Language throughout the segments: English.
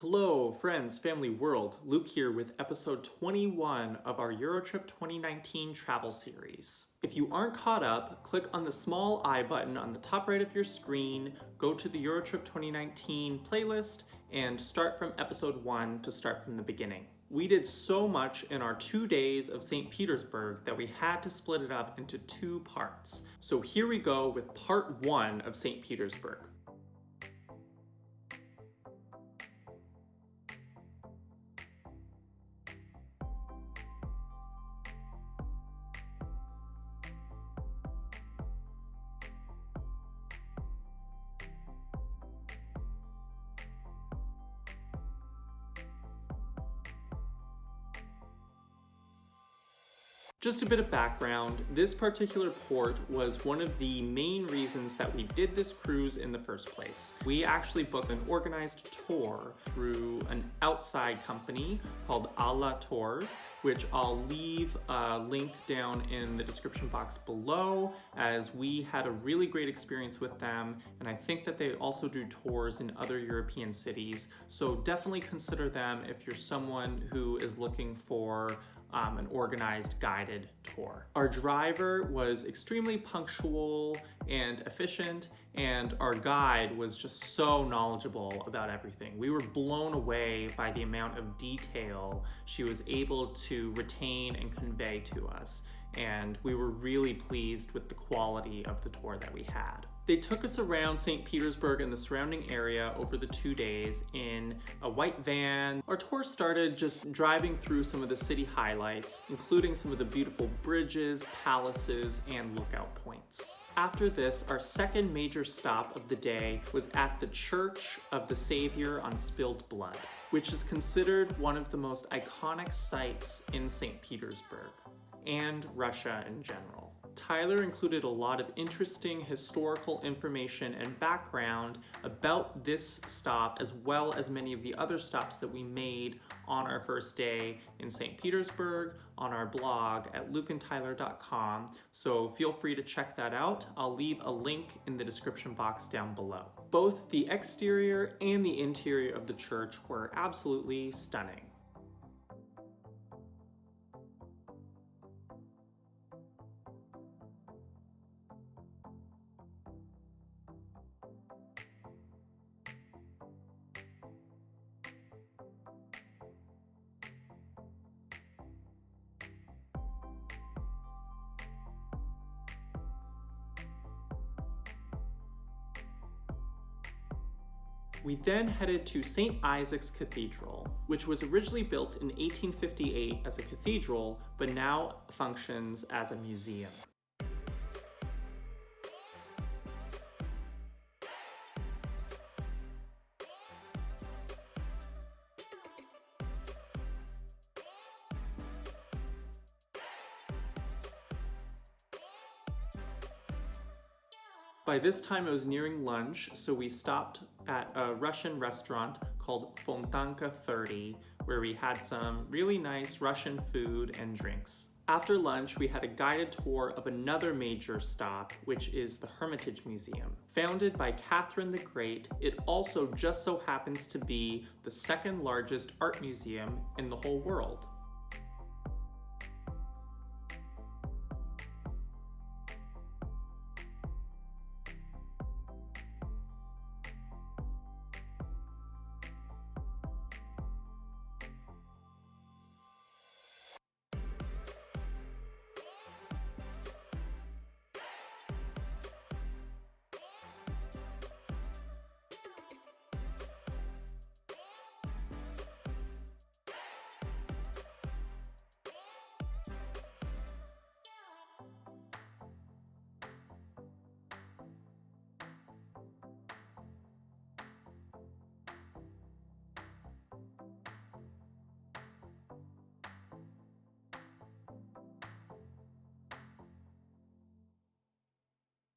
Hello, friends, family, world. Luke here with episode 21 of our Eurotrip 2019 travel series. If you aren't caught up, click on the small I button on the top right of your screen, go to the Eurotrip 2019 playlist, and start from episode 1 to start from the beginning. We did so much in our 2 days of St. Petersburg that we had to split it up into 2 parts. So here we go with part 1 of St. Petersburg. Just a bit of background, this particular port was one of the main reasons that we did this cruise in the first place. We actually booked an organized tour through an outside company called Alla Tours, which I'll leave a link down in the description box below, as we had a really great experience with them, and I think that they also do tours in other European cities, so definitely consider them if you're someone who is looking for an organized guided tour. Our driver was extremely punctual and efficient, and our guide was just so knowledgeable about everything. We were blown away by the amount of detail she was able to retain and convey to us, and we were really pleased with the quality of the tour that we had. They took us around St. Petersburg and the surrounding area over the 2 days in a white van. Our tour started just driving through some of the city highlights, including some of the beautiful bridges, palaces, and lookout points. After this, our second major stop of the day was at the Church of the Saviour on Spilled Blood, which is considered one of the most iconic sites in St. Petersburg and Russia in general. Tyler included a lot of interesting historical information and background about this stop, as well as many of the other stops that we made on our first day in St. Petersburg on our blog at lukeandtyler.com, so feel free to check that out. I'll leave a link in the description box down below. Both the exterior and the interior of the church were absolutely stunning. We then headed to St. Isaac's Cathedral, which was originally built in 1858 as a cathedral, but now functions as a museum. By this time it was nearing lunch, so we stopped at a Russian restaurant called Fontanka 30, where we had some really nice Russian food and drinks. After lunch, we had a guided tour of another major stop, which is the Hermitage Museum. Founded by Catherine the Great, it also just so happens to be the second largest art museum in the whole world.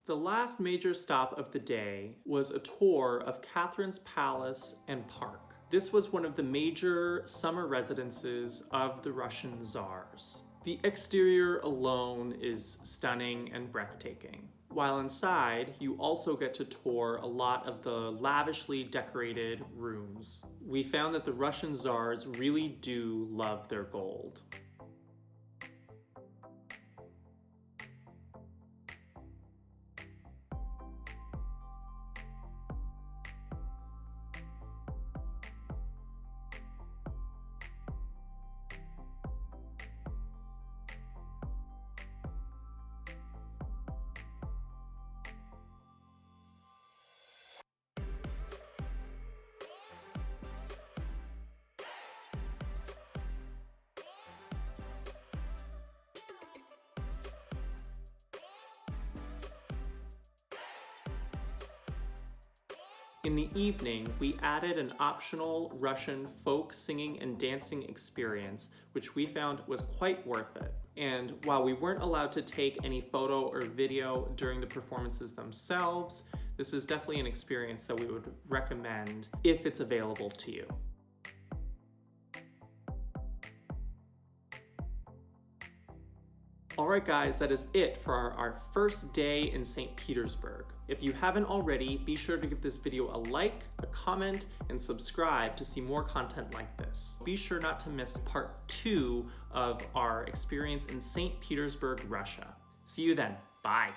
The last major stop of the day was a tour of Catherine's Palace and Park. This was one of the major summer residences of the Russian czars. The exterior alone is stunning and breathtaking. While inside, you also get to tour a lot of the lavishly decorated rooms. we found that the Russian czars really do love their gold. In the evening, we added an optional Russian folk singing and dancing experience, which we found was quite worth it. And while we weren't allowed to take any photo or video during the performances themselves, this is definitely an experience that we would recommend if it's available to you. Alright guys, that is it for our first day in St. Petersburg. If you haven't already, be sure to give this video a like, a comment, and subscribe to see more content like this. Be sure not to miss part 2 of our experience in St. Petersburg, Russia. See you then. Bye.